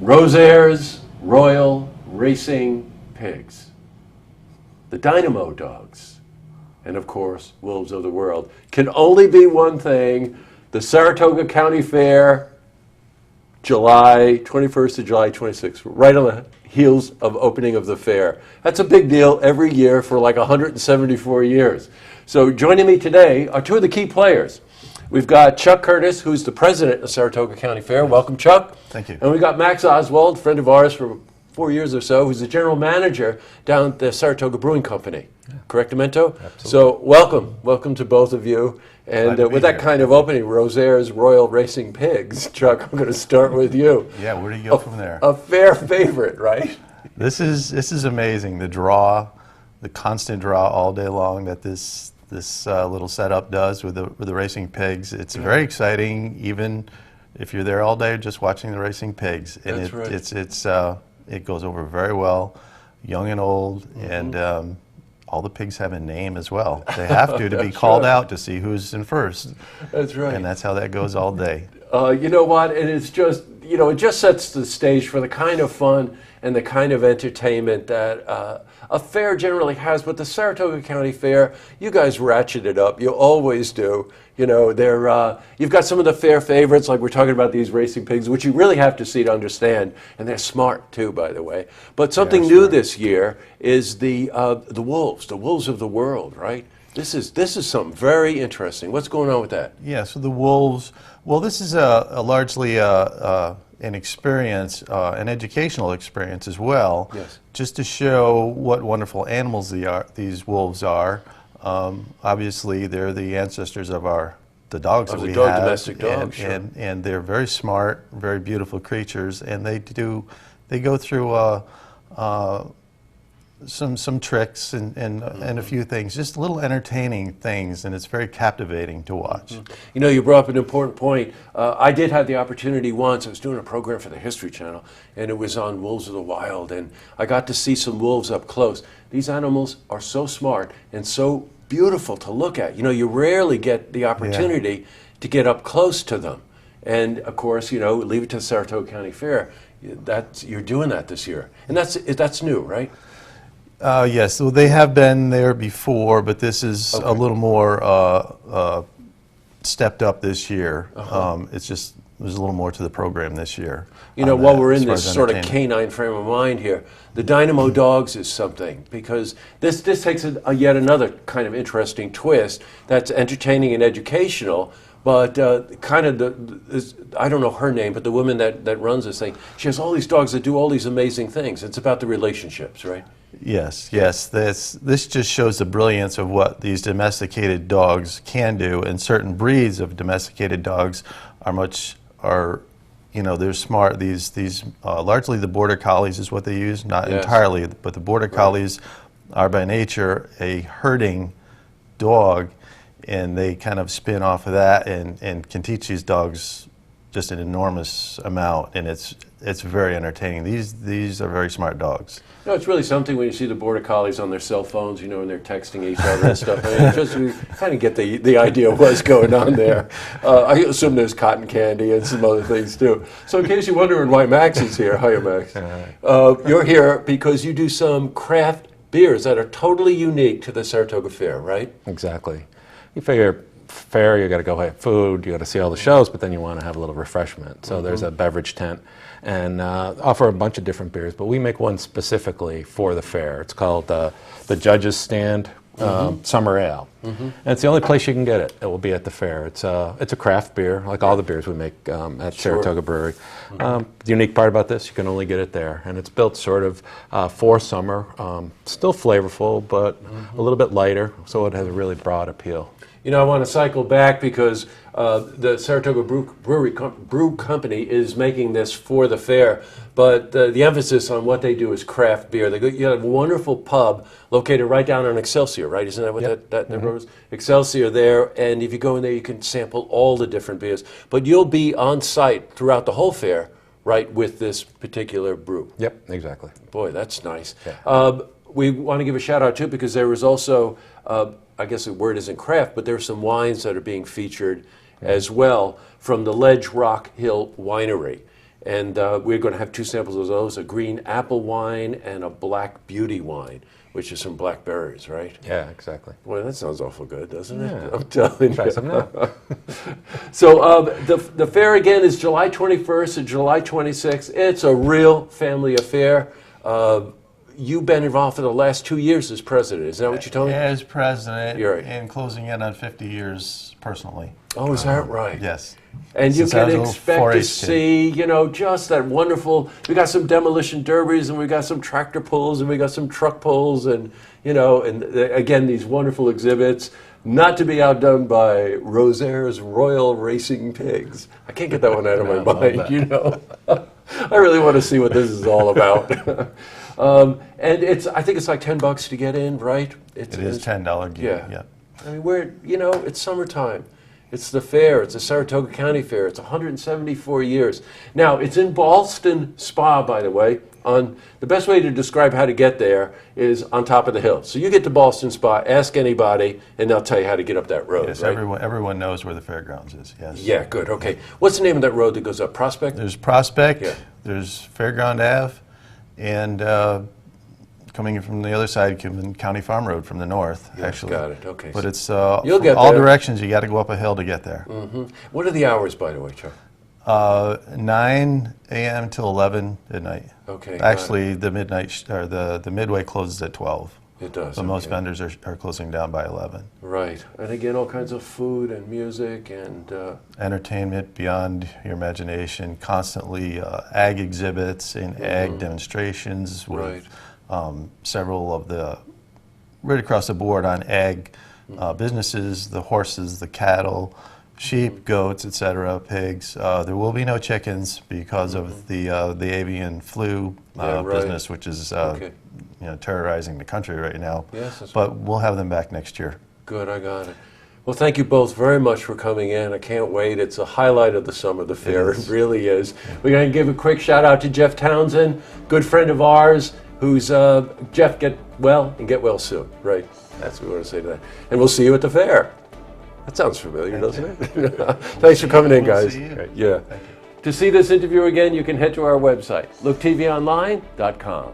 Rosaires Royal Racing Pigs, the Dynamo Dogs, and of course, Wolves of the World. Can only be one thing, the Saratoga County Fair, July 21st to July 26th, right on the heels of opening of the fair. That's a big deal every year for like 174 years. So joining me today are two of the key players. We've got Chuck Curtis, who's the president of Saratoga County Fair. Welcome, Chuck. Thank you. And we've got Max Oswald, friend of ours for 4 years or so, who's the general manager down at the Saratoga Brewing Company. Yeah. Correct, Demento? Absolutely. So welcome to both of you. And with that kind of opening, Rosaires Royal Racing Pigs, Chuck, I'm going to start with you. Yeah, where do you go from there? A fair favorite, right? This is amazing. The draw, the constant draw all day long that this little setup does with the racing pigs. It's very exciting, even if you're there all day just watching the racing pigs. And That's right. it goes over very well, young and old, and all the pigs have a name as well. They have to be called out to see who's in first. That's right. And that's how that goes all day. You know what? And it's just, it just sets the stage for the kind of fun and the kind of entertainment that a fair generally has. But the Saratoga County Fair, you guys ratchet it up. You always do. You've got some of the fair favorites, like we're talking about these racing pigs, which you really have to see to understand. And they're smart, too, by the way. But something new this year is the wolves of the world, right? This is something very interesting. What's going on with that? Yeah, so the wolves, well, this is a largely an experience, an educational experience as well, yes, just to show what wonderful animals these wolves are. Obviously, they're the ancestors of the dogs that we have, domestic dogs, and they're very smart, very beautiful creatures, and they go through some tricks and a few things, just little entertaining things, and it's very captivating to watch. You brought up an important point. I did have the opportunity once. I was doing a program for the History Channel, and it was on Wolves of the Wild, and I got to see some wolves up close. These animals are so smart and so beautiful to look at. You rarely get the opportunity to get up close to them. And of course, leave it to the Saratoga County Fair. You're doing that this year, and that's new, right? Yes, so they have been there before, but this is a little more stepped up this year. There's a little more to the program this year. While we're in this sort of canine frame of mind here, the Dynamo Dogs is something, because this takes yet another kind of interesting twist that's entertaining and educational. But I don't know her name, but the woman that runs this thing, she has all these dogs that do all these amazing things. It's about the relationships, right? Yes. This just shows the brilliance of what these domesticated dogs can do, and certain breeds of domesticated dogs they're smart. These largely the border collies is what they use, not entirely, but the border collies are by nature a herding dog, and they kind of spin off of that and can teach these dogs just an enormous amount, and it's very entertaining. These are very smart dogs. It's really something when you see the border collies on their cell phones, and they're texting each other and stuff. I mean, you kind of get the idea of what's going on there. I assume there's cotton candy and some other things too. So in case you're wondering why Max is here, hiya Max. You're here because you do some craft beers that are totally unique to the Saratoga Fair, right? Exactly. You figure fair, you got to go have food, you got to see all the shows, but then you want to have a little refreshment. So there's a beverage tent, and offer a bunch of different beers, but we make one specifically for the fair. It's called the Judge's Stand Summer Ale, and it's the only place you can get it. It will be at the fair. It's a craft beer, like all the beers we make at Saratoga Brewery. The unique part about this, you can only get it there, and it's built sort of for summer, still flavorful, but a little bit lighter, so it has a really broad appeal. I want to cycle back because the Saratoga Brew Company is making this for the fair, but the emphasis on what they do is craft beer. You have a wonderful pub located right down on Excelsior, right? Isn't that what that road is? Excelsior there, and if you go in there, you can sample all the different beers. But you'll be on site throughout the whole fair, right, with this particular brew. Yep, exactly. Boy, that's nice. Yeah. We want to give a shout out too, because there was also, I guess the word isn't craft, but there's some wines that are being featured as well from the Ledge Rock Hill Winery. And we're going to have 2 samples of those, a green apple wine and a black beauty wine, which is some blackberries, right? Yeah, exactly. Boy, that sounds awful good, doesn't it? Yeah. I'm telling Try you. some now. So the fair again is July 21st and July 26th. It's a real family affair. You've been involved for the last 2 years as president. Is that what you told me? As president, You're right. and closing in on 50 years personally. Oh, is that right? Yes. And you Since I can was a little expect to 4-H kid. see, just that wonderful. We got some demolition derbies, and we got some tractor pulls, and we got some truck pulls, and again these wonderful exhibits. Not to be outdone by Rosaire's Royal Racing Pigs. I can't get that one out of my mind. I really want to see what this is all about. And I think it's like $10 to get in, right? It is $10 gear. Yeah. I mean, it's summertime. It's the fair. It's a Saratoga County Fair. It's 174 years. Now, it's in Ballston Spa, by the way. The best way to describe how to get there is on top of the hill. So you get to Ballston Spa, ask anybody, and they'll tell you how to get up that road, Yes, right? everyone knows where the fairgrounds is, yes. Yeah, good, okay. What's the name of that road that goes up? Prospect? There's Prospect, Yeah. there's Fairground Ave, and coming in from the other side, County Farm Road from the north, Yeah, actually. got it, okay. But it's You'll from get all there. directions, you got to go up a hill to get there. What are the hours, by the way, Chuck? 9 a.m. till 11 at night. Okay, got Actually, the the midway closes at 12. It does, So most okay. vendors are closing down by 11. Right, and again, all kinds of food and music and... Entertainment beyond your imagination, constantly ag exhibits and ag demonstrations with several of the, right across the board on ag businesses, the horses, the cattle, sheep, goats, etc., pigs. There will be no chickens because of the avian flu Yeah, right. business, which is terrorizing the country right now. Yes, that's but we'll have them back next year. Good, I got it. Well, thank you both very much for coming in. I can't wait. It's a highlight of the summer, the fair. It really is. We're going to give a quick shout out to Jeff Townsend, good friend of ours, who's, Jeff, get well and get well soon. Right, that's what we want to say to that. And we'll see you at the fair. That sounds familiar, doesn't it? Thanks for coming in, guys. See you. Yeah. To see this interview again, you can head to our website, looktvonline.com.